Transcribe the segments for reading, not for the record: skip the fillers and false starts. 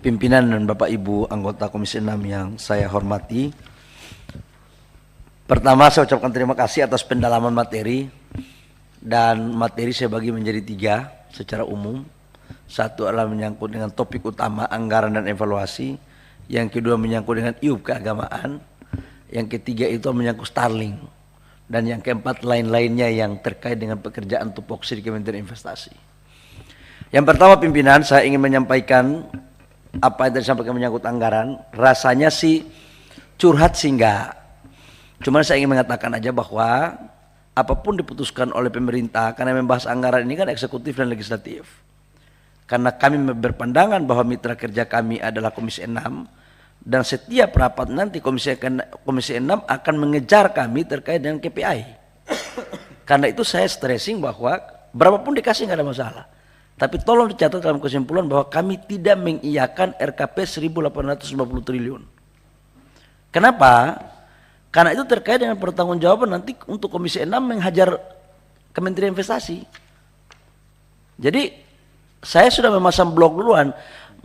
pimpinan dan Bapak Ibu anggota Komisi 6 yang saya hormati. Pertama, saya ucapkan terima kasih atas pendalaman materi, dan materi saya bagi menjadi 3 secara umum. Satu adalah menyangkut dengan topik utama anggaran dan evaluasi, yang kedua menyangkut dengan IUP keagamaan, yang ketiga itu menyangkut Starlink, dan yang keempat lain-lainnya yang terkait dengan pekerjaan tupoksi di Kementerian Investasi. Yang pertama, pimpinan, saya ingin menyampaikan apa yang tadi disampaikan menyangkut anggaran. Rasanya sih curhat sih enggak, cuman saya ingin mengatakan aja bahwa apapun diputuskan oleh pemerintah, karena membahas anggaran ini kan eksekutif dan legislatif. Karena kami berpandangan bahwa mitra kerja kami adalah Komisi 6, dan setiap rapat nanti Komisi 6 akan mengejar kami terkait dengan KPI. Karena itu saya stressing bahwa berapapun dikasih nggak ada masalah. Tapi tolong dicatat dalam kesimpulan bahwa kami tidak mengiyakan RKP 1.850 triliun. Kenapa? Karena itu terkait dengan pertanggungjawaban nanti untuk Komisi 6 menghajar Kementerian Investasi. Jadi saya sudah memasang blok duluan,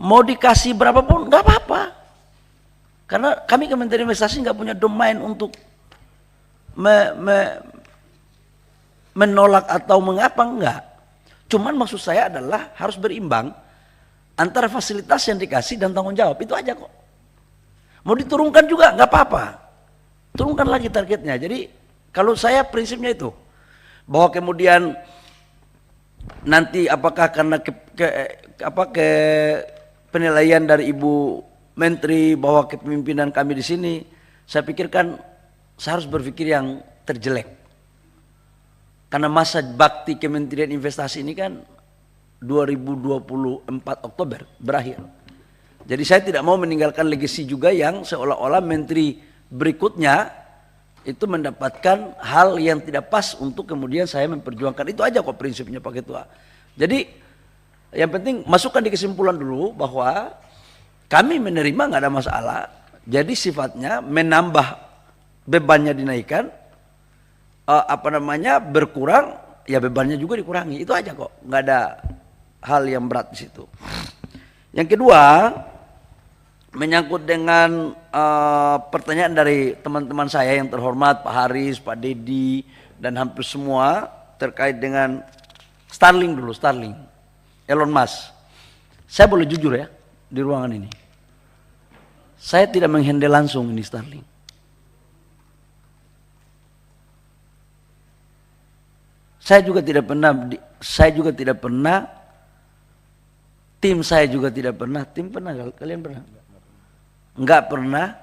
mau dikasih berapapun nggak apa-apa. Karena kami Kementerian Investasi nggak punya domain untuk menolak atau mengapa, enggak. Cuman maksud saya adalah harus berimbang antara fasilitas yang dikasih dan tanggung jawab, itu aja kok. Mau diturunkan juga nggak apa-apa, turunkan lagi targetnya. Jadi kalau saya prinsipnya itu, bahwa kemudian nanti apakah karena penilaian dari Ibu Menteri bahwa kepemimpinan kami di sini, saya pikirkan saya harus berpikir yang terjelek. Karena masa bakti Kementerian Investasi ini kan 2024 Oktober berakhir. Jadi saya tidak mau meninggalkan legasi juga yang seolah-olah menteri berikutnya itu mendapatkan hal yang tidak pas untuk kemudian saya memperjuangkan. Itu aja kok prinsipnya Pak Ketua. Jadi yang penting masukkan di kesimpulan dulu bahwa kami menerima nggak ada masalah. Jadi sifatnya menambah bebannya dinaikkan, berkurang ya bebannya juga dikurangi. Itu aja kok, nggak ada hal yang berat di situ. Yang kedua, menyangkut dengan pertanyaan dari teman-teman saya yang terhormat, Pak Haris, Pak Dedi, dan hampir semua terkait dengan Starlink dulu, Starlink, Elon Musk. Saya boleh jujur ya di ruangan ini, saya tidak menghandle langsung ini Starlink. Saya juga tidak pernah, tim saya juga tidak pernah, tim pernah, kalian pernah? Enggak pernah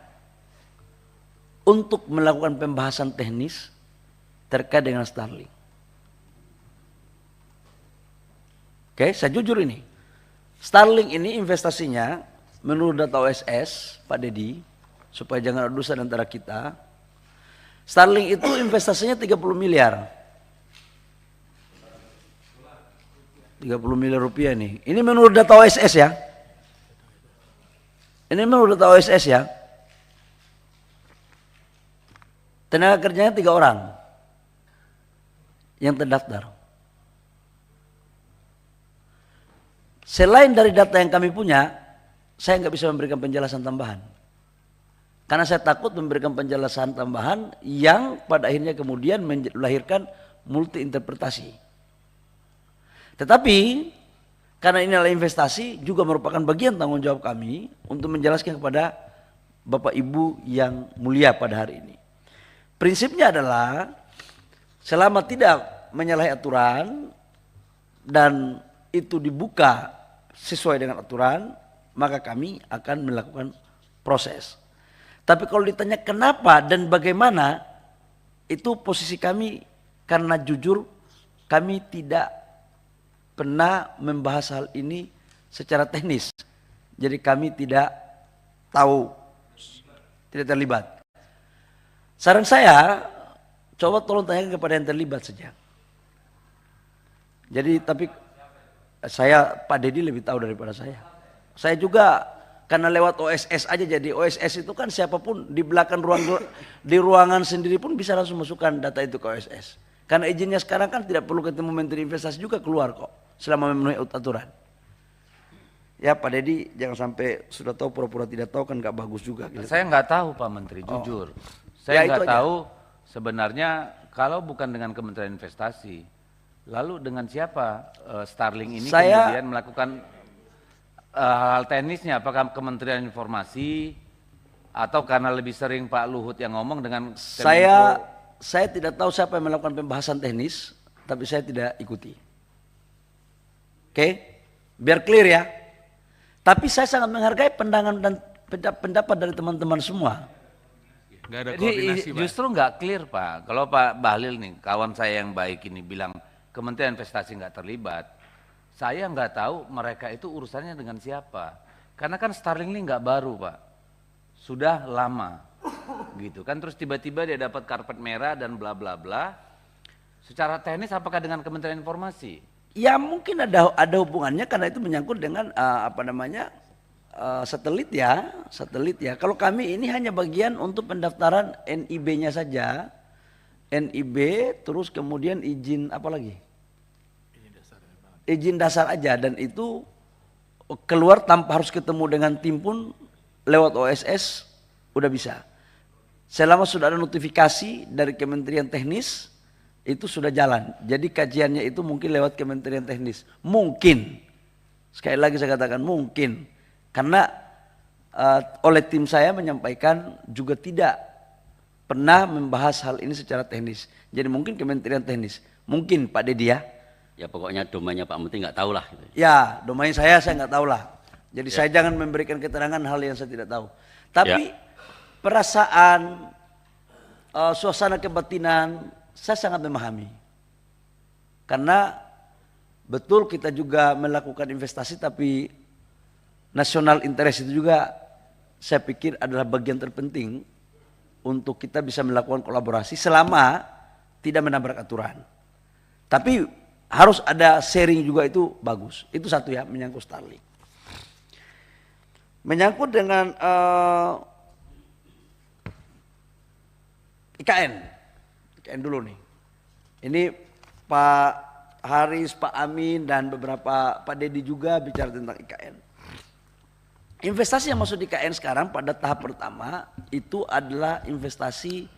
untuk melakukan pembahasan teknis terkait dengan Starlink. Oke, saya jujur ini. Starlink ini investasinya menurut data OSS, Pak Dedi, supaya jangan ada dosa antara kita. Starlink itu investasinya 30 miliar. 30 miliar rupiah nih. Ini menurut data OSS ya. Ini menurut data OSS ya. Tenaga kerjanya 3 orang yang terdaftar. Selain dari data yang kami punya, saya nggak bisa memberikan penjelasan tambahan. Karena saya takut memberikan penjelasan tambahan yang pada akhirnya kemudian melahirkan multi interpretasi. Tetapi karena ini adalah investasi, juga merupakan bagian tanggung jawab kami untuk menjelaskan kepada Bapak Ibu yang mulia pada hari ini. Prinsipnya adalah selama tidak menyalahi aturan dan itu dibuka sesuai dengan aturan, maka kami akan melakukan proses. Tapi kalau ditanya kenapa dan bagaimana, itu posisi kami, karena jujur kami tidak pernah membahas hal ini secara teknis. Jadi kami tidak tahu, tidak terlibat. Saran saya, coba tolong tanyakan kepada yang terlibat saja. Jadi tapi saya, Pak Dedi lebih tahu daripada saya. Saya juga karena lewat OSS aja, jadi OSS itu kan siapapun di belakang di ruangan sendiri pun bisa langsung masukkan data itu ke OSS. Karena izinnya sekarang kan tidak perlu ketemu Menteri Investasi juga keluar kok, selama memenuhi aturan. Ya Pak Dedi jangan sampai sudah tahu pura-pura tidak tahu kan nggak bagus juga. Gitu. Saya nggak tahu Pak Menteri, jujur. Saya nggak tahu sebenarnya kalau bukan dengan Kementerian Investasi, lalu dengan siapa Starlink ini kemudian melakukan hal teknisnya? Apakah Kementerian Informasi atau karena lebih sering Pak Luhut yang ngomong dengan Saya tidak tahu siapa yang melakukan pembahasan teknis, tapi saya tidak ikuti. Oke, biar clear ya. Tapi saya sangat menghargai pandangan dan pendapat dari teman-teman semua. Gak ada koordinasi, Pak. Justru nggak clear Pak. Kalau Pak Bahlil nih, kawan saya yang baik ini bilang Kementerian Investasi nggak terlibat, saya nggak tahu mereka itu urusannya dengan siapa. Karena kan Starlink ini nggak baru Pak, sudah lama, gitu kan. Terus tiba-tiba dia dapat karpet merah dan bla bla bla. Secara teknis apakah dengan Kementerian Informasi? Ya mungkin ada hubungannya karena itu menyangkut dengan satelit ya. Kalau kami ini hanya bagian untuk pendaftaran NIB-nya saja. NIB terus kemudian izin apa lagi? Izin dasar aja, dan itu keluar tanpa harus ketemu dengan tim pun lewat OSS udah bisa. Selama sudah ada notifikasi dari Kementerian Teknis itu sudah jalan. Jadi kajiannya itu mungkin lewat Kementerian Teknis. Mungkin. Sekali lagi saya katakan mungkin. Karena oleh tim saya menyampaikan juga tidak pernah membahas hal ini secara teknis. Jadi mungkin Kementerian Teknis. Mungkin Pak Dedi ya. Ya pokoknya domainnya Pak Menteri nggak tahu lah. Ya domain saya nggak tahu lah. Jadi saya jangan memberikan keterangan hal yang saya tidak tahu. Tapi perasaan, suasana kebatinan, saya sangat memahami. Karena betul kita juga melakukan investasi, tapi national interest itu juga saya pikir adalah bagian terpenting untuk kita bisa melakukan kolaborasi selama tidak menabrak aturan. Tapi harus ada sharing juga, itu bagus. Itu satu ya, menyangkut Starlink. Menyangkut dengan IKN dulu nih. Ini Pak Haris, Pak Amin dan beberapa Pak Dedi juga bicara tentang IKN. Investasi yang masuk di IKN sekarang pada tahap pertama itu adalah investasi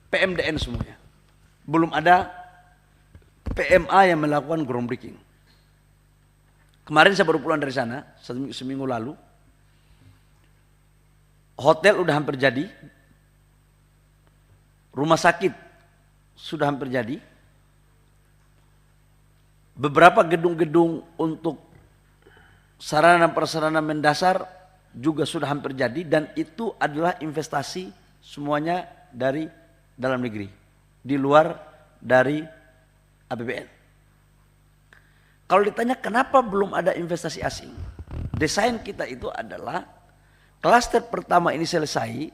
PMDN semuanya. Belum ada PMA yang melakukan groundbreaking. Kemarin saya baru pulang dari sana, seminggu lalu. Hotel udah hampir jadi. Rumah sakit sudah hampir jadi. Beberapa gedung-gedung untuk sarana dan prasarana mendasar juga sudah hampir jadi, dan itu adalah investasi semuanya dari dalam negeri, di luar dari APBN. Kalau ditanya kenapa belum ada investasi asing, desain kita itu adalah klaster pertama ini selesai,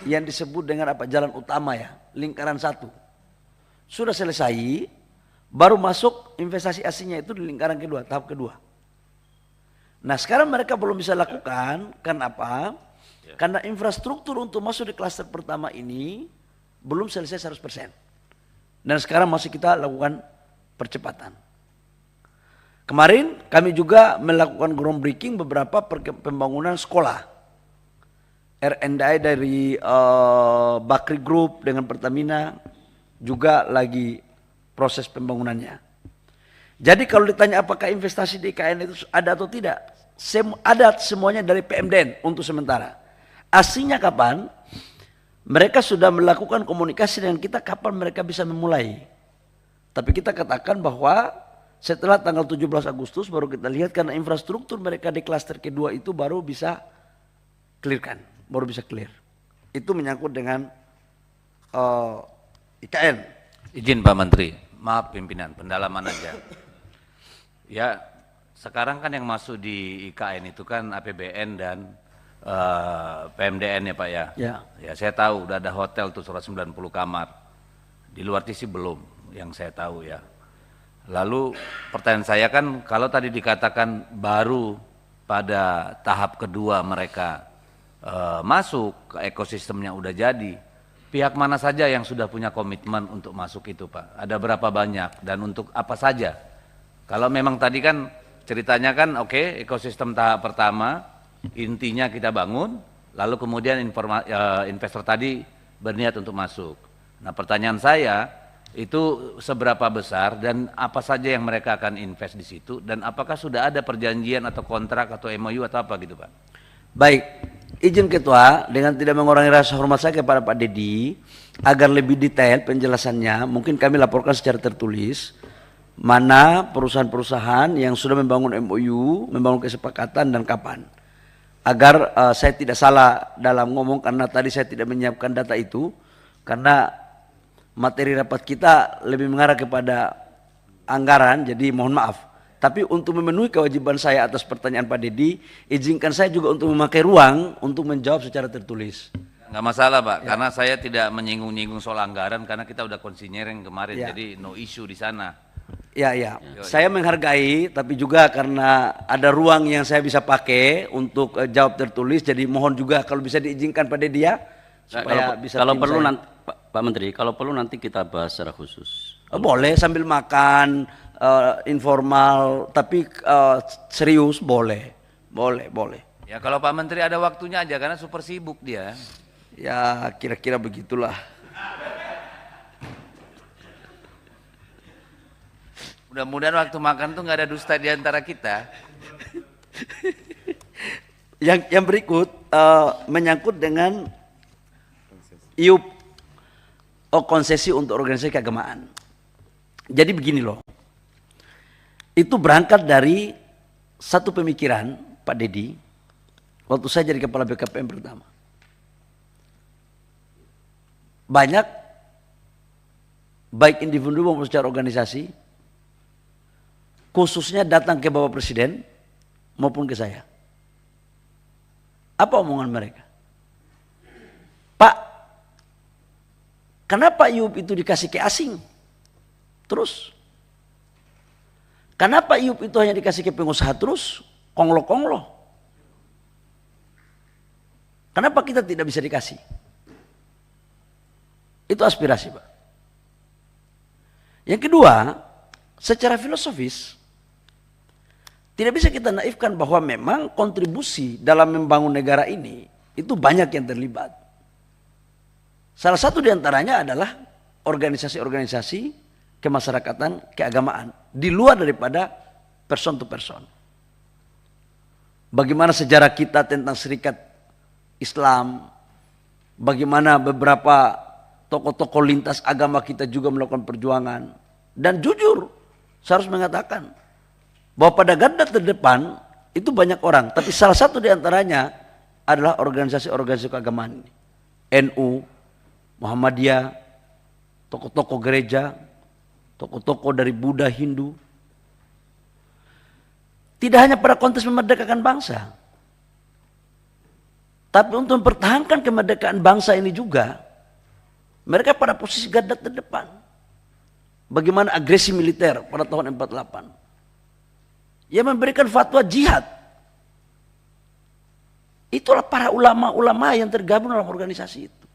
yang disebut dengan jalan utama ya, lingkaran 1. Sudah selesai, baru masuk investasi asingnya itu di lingkaran kedua, tahap kedua. Nah sekarang mereka belum bisa lakukan, kenapa? Karena infrastruktur untuk masuk di klaster pertama ini belum selesai 100%. Dan sekarang masih kita lakukan percepatan. Kemarin kami juga melakukan groundbreaking beberapa pembangunan sekolah. R&I dari Bakri Group dengan Pertamina juga lagi proses pembangunannya. Jadi kalau ditanya apakah investasi di IKN itu ada atau tidak, ada semuanya dari PMDN untuk sementara. Aslinya kapan? Mereka sudah melakukan komunikasi dengan kita kapan mereka bisa memulai. Tapi kita katakan bahwa setelah tanggal 17 Agustus baru kita lihat, karena infrastruktur mereka di klaster kedua itu baru bisa clearkan, baru bisa clear. Itu menyangkut dengan IKN. Izin Pak Menteri, maaf pimpinan, pendalaman aja. Ya, sekarang kan yang masuk di IKN itu kan APBN dan PMDN ya Pak ya. Ya saya tahu udah ada hotel tuh 190 kamar. Di luar sih belum, yang saya tahu ya. Lalu pertanyaan saya kan, kalau tadi dikatakan baru pada tahap kedua mereka masuk ke ekosistemnya udah jadi. Pihak mana saja yang sudah punya komitmen untuk masuk itu Pak? Ada berapa banyak dan untuk apa saja? Kalau memang tadi kan ceritanya kan oke, ekosistem tahap pertama intinya kita bangun, lalu kemudian investor tadi berniat untuk masuk. Nah, pertanyaan saya itu seberapa besar dan apa saja yang mereka akan invest di situ, dan apakah sudah ada perjanjian atau kontrak atau MOU atau apa gitu, Pak? Baik, izin Ketua, dengan tidak mengurangi rasa hormat saya kepada Pak Dedi, agar lebih detail penjelasannya, mungkin kami laporkan secara tertulis mana perusahaan-perusahaan yang sudah membangun MOU, membangun kesepakatan dan kapan. Agar saya tidak salah dalam ngomong, karena tadi saya tidak menyiapkan data itu, karena materi rapat kita lebih mengarah kepada anggaran, jadi mohon maaf. Tapi untuk memenuhi kewajiban saya atas pertanyaan Pak Dedi, izinkan saya juga untuk memakai ruang untuk menjawab secara tertulis. Nggak masalah, Pak, karena saya tidak menyinggung-nyinggung soal anggaran karena kita udah konsinyering kemarin, jadi no issue di sana. Ya, saya menghargai, tapi juga karena ada ruang yang saya bisa pakai untuk jawab tertulis, jadi mohon juga kalau bisa diizinkan Pak Dedi ya, supaya bisa kalau tim perlu saya. nanti Pak Menteri, kalau perlu nanti kita bahas secara khusus. Boleh sambil makan, informal, tapi serius boleh. Ya kalau Pak Menteri ada waktunya aja karena super sibuk dia. Ya kira-kira begitulah. Mudah-mudahan waktu makan tuh nggak ada dusta di antara kita. Yang berikut menyangkut dengan IUP, konsesi untuk organisasi keagamaan. Jadi begini loh, itu berangkat dari satu pemikiran Pak Dedi waktu saya jadi kepala BKPM pertama. Banyak baik individu maupun secara organisasi khususnya datang ke Bapak Presiden maupun ke saya. Apa omongan mereka? Pak, kenapa IUP itu dikasih ke asing? Terus, kenapa IUP itu hanya dikasih ke pengusaha terus? Konglo-konglo. Kenapa kita tidak bisa dikasih? Itu aspirasi, Pak. Yang kedua, secara filosofis, tidak bisa kita naifkan bahwa memang kontribusi dalam membangun negara ini itu banyak yang terlibat. Salah satu diantaranya adalah organisasi-organisasi kemasyarakatan, keagamaan, di luar daripada person to person. Bagaimana sejarah kita tentang Serikat Islam, bagaimana beberapa tokoh-tokoh lintas agama kita juga melakukan perjuangan. Dan jujur, saya harus mengatakan bahwa pada garda terdepan itu banyak orang, tapi salah satu diantaranya adalah organisasi-organisasi keagamaan. NU, Muhammadiyah, tokoh-tokoh gereja, tokoh-tokoh dari Buddha, Hindu. Tidak hanya pada konteks memerdekakan bangsa, tapi untuk mempertahankan kemerdekaan bangsa ini juga, mereka pada posisi garda terdepan. Bagaimana agresi militer pada tahun 48. Yang memberikan fatwa jihad. Itulah para ulama-ulama yang tergabung dalam organisasi itu.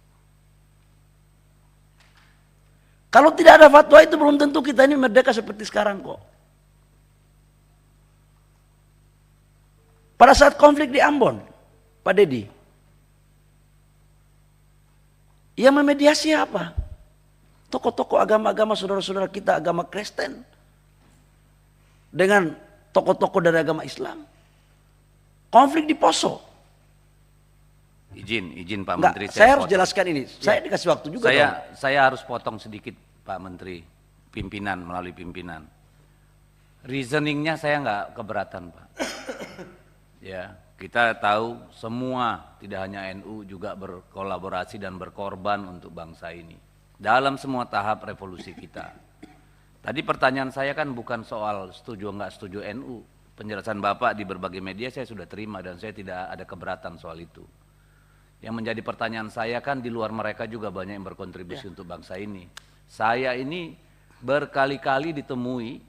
Kalau tidak ada fatwa itu belum tentu kita ini merdeka seperti sekarang kok. Pada saat konflik di Ambon, Pak Dedi, yang memediasi apa? Tokoh-tokoh agama-agama saudara-saudara kita agama Kristen dengan tokoh-tokoh dari agama Islam. Konflik di Poso. Izin Pak Enggak, Menteri. saya harus jelaskan ini. Saya dikasih waktu juga dong. Saya harus potong sedikit Pak Menteri, pimpinan melalui pimpinan. Reasoningnya saya nggak keberatan, Pak. Ya, kita tahu semua, tidak hanya NU juga berkolaborasi dan berkorban untuk bangsa ini dalam semua tahap revolusi kita. Tadi pertanyaan saya kan bukan soal setuju nggak setuju NU. Penjelasan Bapak di berbagai media saya sudah terima dan saya tidak ada keberatan soal itu. Yang menjadi pertanyaan saya kan di luar mereka juga banyak yang berkontribusi untuk bangsa ini. Saya ini berkali-kali ditemui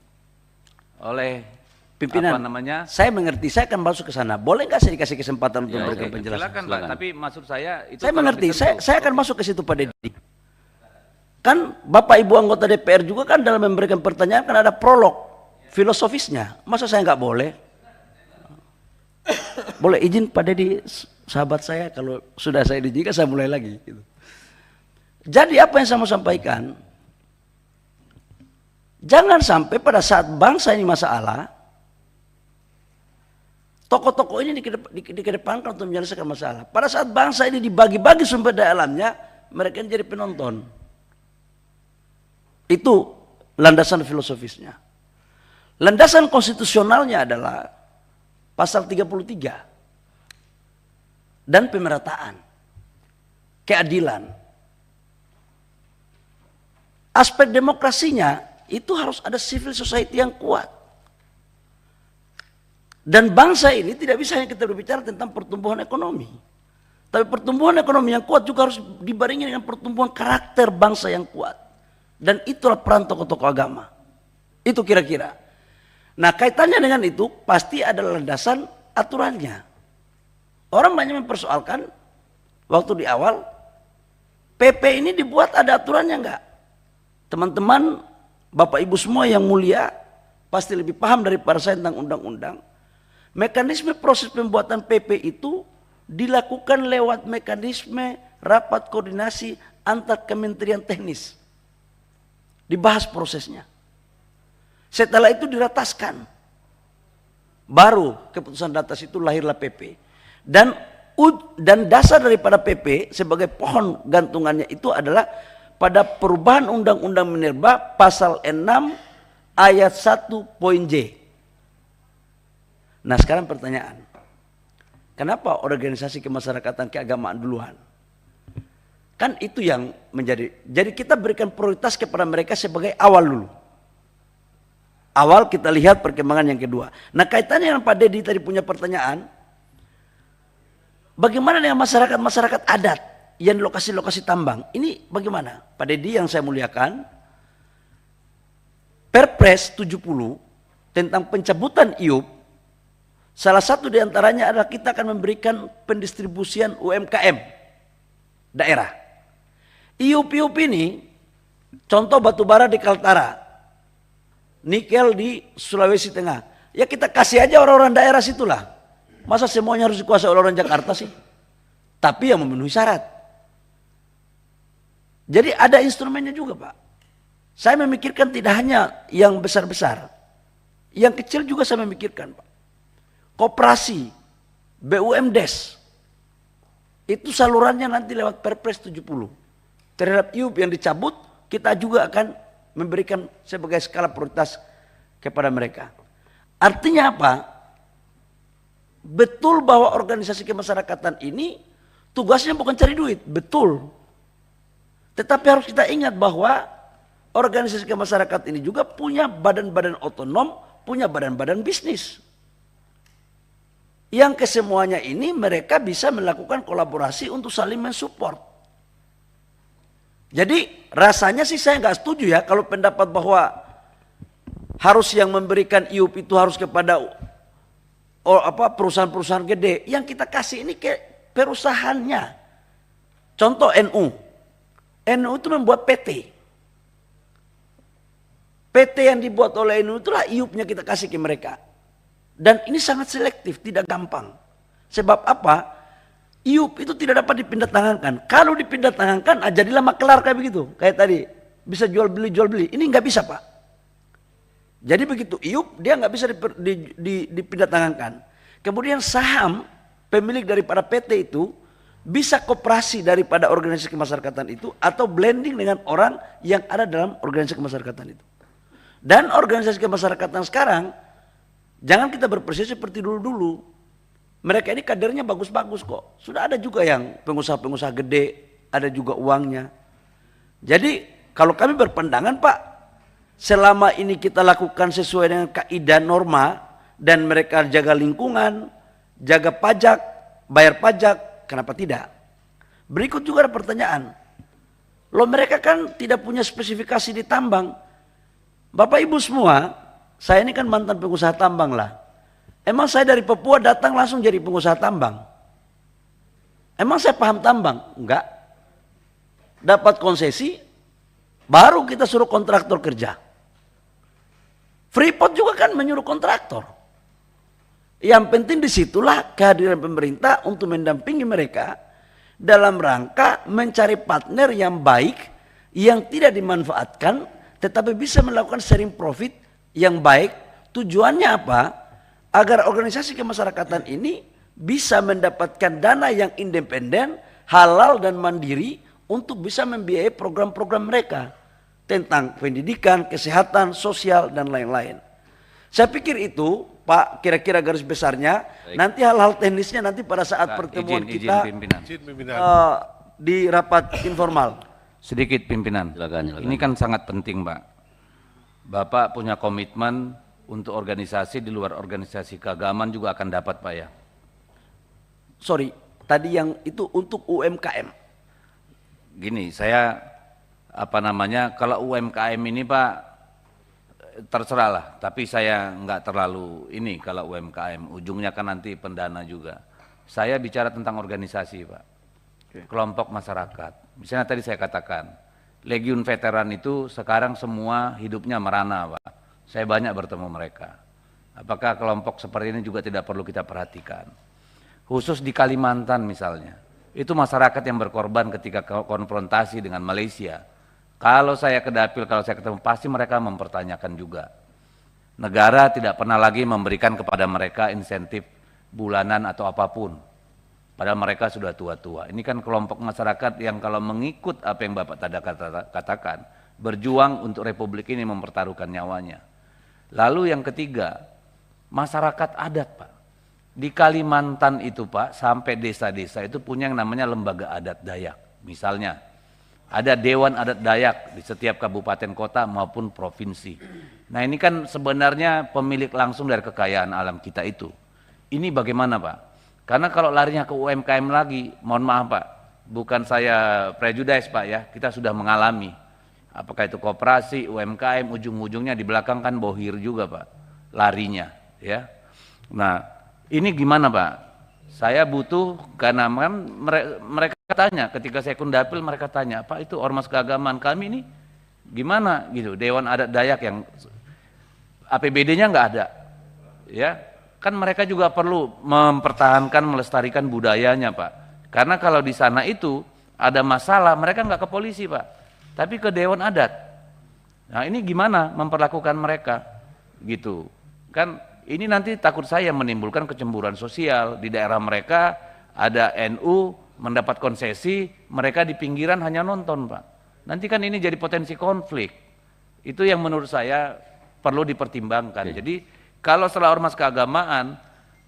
oleh pimpinan. apa namanya? Saya mengerti, saya akan masuk ke sana. Boleh nggak saya dikasih kesempatan untuk memberikan penjelasan? Silakan, Pak. Tapi maksud saya itu Saya kalau mengerti, disentuh. saya akan masuk ke situ Pak Dedi. Kan Bapak Ibu anggota DPR juga kan dalam memberikan pertanyaan kan ada prolog. filosofisnya. Masa saya nggak boleh? Boleh izin Pak Deddy, sahabat saya, kalau sudah saya diizinkan saya mulai lagi. Gitu. Jadi apa yang saya mau sampaikan, jangan sampai pada saat bangsa ini masalah, tokoh-tokoh ini dikedepankan untuk menyelesaikan masalah. Pada saat bangsa ini dibagi-bagi sumber daya alamnya, mereka jadi penonton. Itu landasan filosofisnya. Landasan konstitusionalnya adalah pasal 33 dan pemerataan, keadilan. Aspek demokrasinya itu harus ada civil society yang kuat. Dan bangsa ini tidak bisa hanya kita berbicara tentang pertumbuhan ekonomi. Tapi pertumbuhan ekonomi yang kuat juga harus dibarengi dengan pertumbuhan karakter bangsa yang kuat. Dan itulah peran tokoh-tokoh agama. Itu kira-kira. Nah, kaitannya dengan itu pasti ada landasan aturannya. Orang banyak mempersoalkan waktu di awal, PP ini dibuat ada aturannya enggak? Teman-teman, Bapak Ibu semua yang mulia pasti lebih paham daripada saya tentang undang-undang. Mekanisme proses pembuatan PP itu dilakukan lewat mekanisme rapat koordinasi antar kementerian teknis. Dibahas prosesnya. Setelah itu dirataskan. Baru keputusan di atas itu lahirlah PP. Dan dasar daripada PP sebagai pohon gantungannya itu adalah pada perubahan Undang-Undang Minerba pasal 6 ayat 1 poin J. Nah, sekarang pertanyaan. Kenapa organisasi kemasyarakatan keagamaan duluan? Kan itu yang menjadi. Jadi kita berikan prioritas kepada mereka sebagai awal dulu. Awal kita lihat perkembangan yang kedua. Nah, kaitannya dengan Pak Deddy tadi punya pertanyaan. Bagaimana dengan masyarakat-masyarakat adat yang di lokasi-lokasi tambang? Ini bagaimana? Pak Deddy yang saya muliakan, Perpres 70 tentang pencabutan IUP, salah satu diantaranya adalah kita akan memberikan pendistribusian UMKM daerah. IUP ini, contoh batubara di Kaltara, nikel di Sulawesi Tengah. Ya kita kasih aja orang-orang daerah situlah. Masa semuanya harus dikuasai oleh orang Jakarta sih? Tapi yang memenuhi syarat. Jadi ada instrumennya juga Pak. Saya memikirkan tidak hanya yang besar-besar. Yang kecil juga saya memikirkan Pak. Koperasi, BUMDes. Itu salurannya nanti lewat Perpres 70. Terhadap IUP yang dicabut, kita juga akan memberikan sebagai skala prioritas kepada mereka. Artinya apa? Betul bahwa organisasi kemasyarakatan ini tugasnya bukan cari duit, betul. Tetapi harus kita ingat bahwa organisasi kemasyarakatan ini juga punya badan-badan otonom, punya badan-badan bisnis. Yang kesemuanya ini mereka bisa melakukan kolaborasi untuk saling mensupport. Jadi rasanya sih saya nggak setuju ya kalau pendapat bahwa harus yang memberikan IUP itu harus kepada perusahaan-perusahaan gede. Yang kita kasih ini ke perusahaannya. Contoh NU. NU itu membuat PT. PT yang dibuat oleh NU itulah IUP-nya kita kasih ke mereka. Dan ini sangat selektif, tidak gampang. Sebab apa? IUP itu tidak dapat dipindah tangankan. Kalau dipindah tangankan, jadilah makelar kayak begitu. Kayak tadi, bisa jual beli. Ini nggak bisa Pak. Jadi begitu IUP, dia nggak bisa dipindah tangankan. Kemudian saham pemilik daripada PT itu bisa koperasi daripada organisasi kemasyarakatan itu atau blending dengan orang yang ada dalam organisasi kemasyarakatan itu. Dan organisasi kemasyarakatan sekarang, jangan kita berproses seperti dulu-dulu. Mereka ini kadernya bagus-bagus kok. Sudah ada juga yang pengusaha-pengusaha gede, ada juga uangnya. Jadi kalau kami berpandangan Pak, selama ini kita lakukan sesuai dengan kaidah norma dan mereka jaga lingkungan, jaga pajak, bayar pajak, kenapa tidak? Berikut juga ada pertanyaan. Loh mereka kan tidak punya spesifikasi di tambang. Bapak Ibu semua, saya ini kan mantan pengusaha tambang lah. Emang saya dari Papua datang langsung jadi pengusaha tambang? Emang saya paham tambang? Enggak. Dapat konsesi, baru kita suruh kontraktor kerja. Freeport juga kan menyuruh kontraktor. Yang penting disitulah kehadiran pemerintah untuk mendampingi mereka dalam rangka mencari partner yang baik, yang tidak dimanfaatkan, tetapi bisa melakukan sharing profit yang baik. Tujuannya apa? Agar organisasi kemasyarakatan ini bisa mendapatkan dana yang independen, halal dan mandiri untuk bisa membiayai program-program mereka tentang pendidikan, kesehatan, sosial, dan lain-lain. Saya pikir itu, Pak, kira-kira garis besarnya. Baik. Nanti hal-hal teknisnya nanti pada saat pertemuan kita di rapat informal. Sedikit pimpinan. Silakan. Ini kan sangat penting, Pak. Bapak punya komitmen untuk organisasi di luar organisasi keagamaan juga akan dapat, Pak ya. Sorry, tadi yang itu untuk UMKM. Gini, saya kalau UMKM ini Pak terserah lah, tapi saya nggak terlalu ini kalau UMKM, ujungnya kan nanti pendana juga. Saya bicara tentang organisasi Pak, kelompok masyarakat. Misalnya tadi saya katakan, Legiun Veteran itu sekarang semua hidupnya merana Pak. Saya banyak bertemu mereka. Apakah kelompok seperti ini juga tidak perlu kita perhatikan? Khusus di Kalimantan misalnya, itu masyarakat yang berkorban ketika konfrontasi dengan Malaysia. Kalau saya ke dapil, kalau saya ketemu, pasti mereka mempertanyakan juga. Negara tidak pernah lagi memberikan kepada mereka insentif bulanan atau apapun. Padahal mereka sudah tua-tua. Ini kan kelompok masyarakat yang kalau mengikut apa yang Bapak tadi katakan, berjuang untuk republik ini mempertaruhkan nyawanya. Lalu yang ketiga, masyarakat adat Pak. Di Kalimantan itu Pak, sampai desa-desa itu punya yang namanya lembaga adat Dayak. Misalnya, ada Dewan Adat Dayak di setiap kabupaten kota maupun provinsi. Nah ini kan sebenarnya pemilik langsung dari kekayaan alam kita itu. Ini bagaimana Pak? Karena kalau larinya ke UMKM lagi, mohon maaf Pak, bukan saya prejudice Pak ya, kita sudah mengalami. Apakah itu koperasi, UMKM, ujung-ujungnya di belakang kan bohir juga Pak, larinya ya. Nah ini gimana Pak? Saya butuh, karena mereka tanya, ketika saya kundapil mereka tanya, Pak itu ormas keagamaan kami ini gimana gitu, Dewan Adat Dayak yang APBD-nya nggak ada, ya kan mereka juga perlu mempertahankan, melestarikan budayanya Pak, karena kalau di sana itu ada masalah, mereka nggak ke polisi Pak, tapi ke Dewan Adat. Nah ini gimana memperlakukan mereka, gitu, kan ini nanti takut saya menimbulkan kecemburuan sosial di daerah mereka, ada NU mendapat konsesi, mereka di pinggiran hanya nonton Pak. Nanti kan ini jadi potensi konflik. Itu yang menurut saya perlu dipertimbangkan. Jadi kalau setelah ormas keagamaan,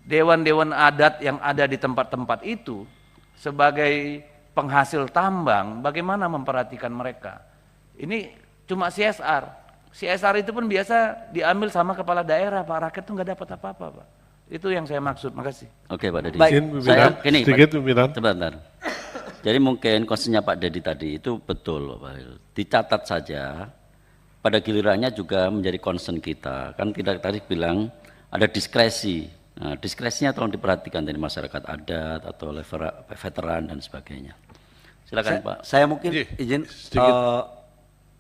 dewan-dewan adat yang ada di tempat-tempat itu sebagai penghasil tambang, bagaimana memperhatikan mereka? Ini cuma CSR. CSR itu pun biasa diambil sama kepala daerah, Pak. Rakyat tuh nggak dapat apa-apa, Pak. Itu yang saya maksud. Makasih. Oke, Pak Dedi. Saya sedikit pimpinan. Sebentar. Jadi mungkin konsennya Pak Dedi tadi itu betul, Pak. Dicatat saja. Pada gilirannya juga menjadi concern kita. Kan kita tadi bilang ada diskresi. Nah, diskresinya tolong diperhatikan dari masyarakat adat atau veteran dan sebagainya. Silakan Pak. Saya mungkin izin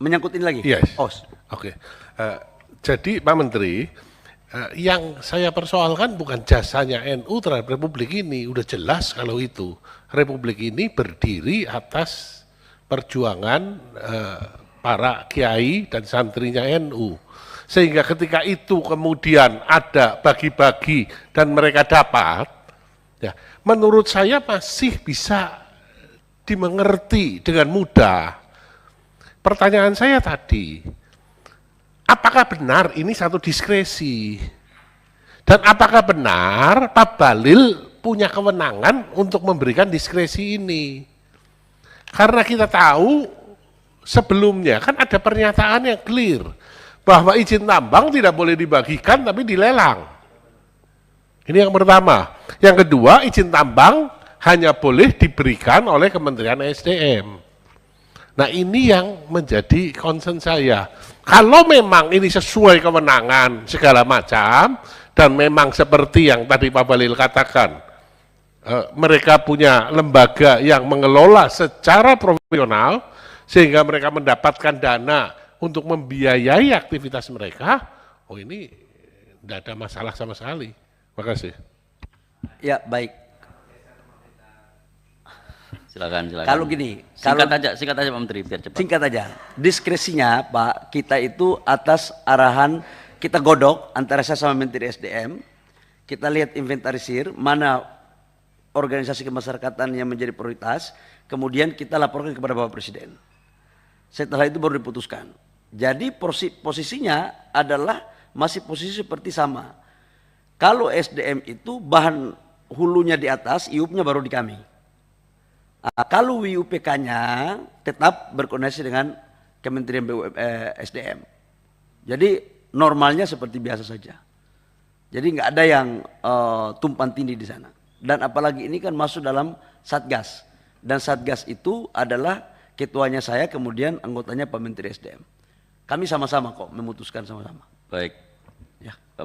menyangkut ini lagi. Yes. Oke. Jadi Pak Menteri, yang saya persoalkan bukan jasanya NU terhadap Republik ini, udah jelas kalau itu. Republik ini berdiri atas perjuangan para kiai dan santrinya NU. Sehingga ketika itu kemudian ada bagi-bagi dan mereka dapat, ya, menurut saya masih bisa dimengerti dengan mudah. Pertanyaan saya tadi, apakah benar ini satu diskresi? Dan apakah benar Pak Bahlil punya kewenangan untuk memberikan diskresi ini? Karena kita tahu sebelumnya kan ada pernyataan yang clear bahwa izin tambang tidak boleh dibagikan tapi dilelang. Ini yang pertama. Yang kedua, izin tambang hanya boleh diberikan oleh Kementerian SDM. Nah ini yang menjadi concern saya. Kalau memang ini sesuai kewenangan segala macam, dan memang seperti yang tadi Pak Bahlil katakan, mereka punya lembaga yang mengelola secara profesional, sehingga mereka mendapatkan dana untuk membiayai aktivitas mereka, oh ini tidak ada masalah sama sekali. Makasih. Ya baik. Silakan. Kalau gini, Singkat aja Pak Menteri biar cepat. singkat aja. Diskresinya Pak, kita itu atas arahan kita godok antara saya sama Menteri SDM. Kita lihat inventarisir mana organisasi kemasyarakatan yang menjadi prioritas, kemudian kita laporkan kepada Bapak Presiden. Setelah itu baru diputuskan. Jadi posisinya adalah masih posisi seperti sama. Kalau SDM itu bahan hulunya di atas, IUP-nya baru di kami. Kalau WUPK-nya tetap berkoordinasi dengan Kementerian SDM. Jadi normalnya seperti biasa saja. Jadi nggak ada yang tumpang tindih di sana. Dan apalagi ini kan masuk dalam Satgas. Dan Satgas itu adalah ketuanya saya, kemudian anggotanya Pak Menteri SDM. Kami sama-sama kok memutuskan sama-sama. Baik. Ya.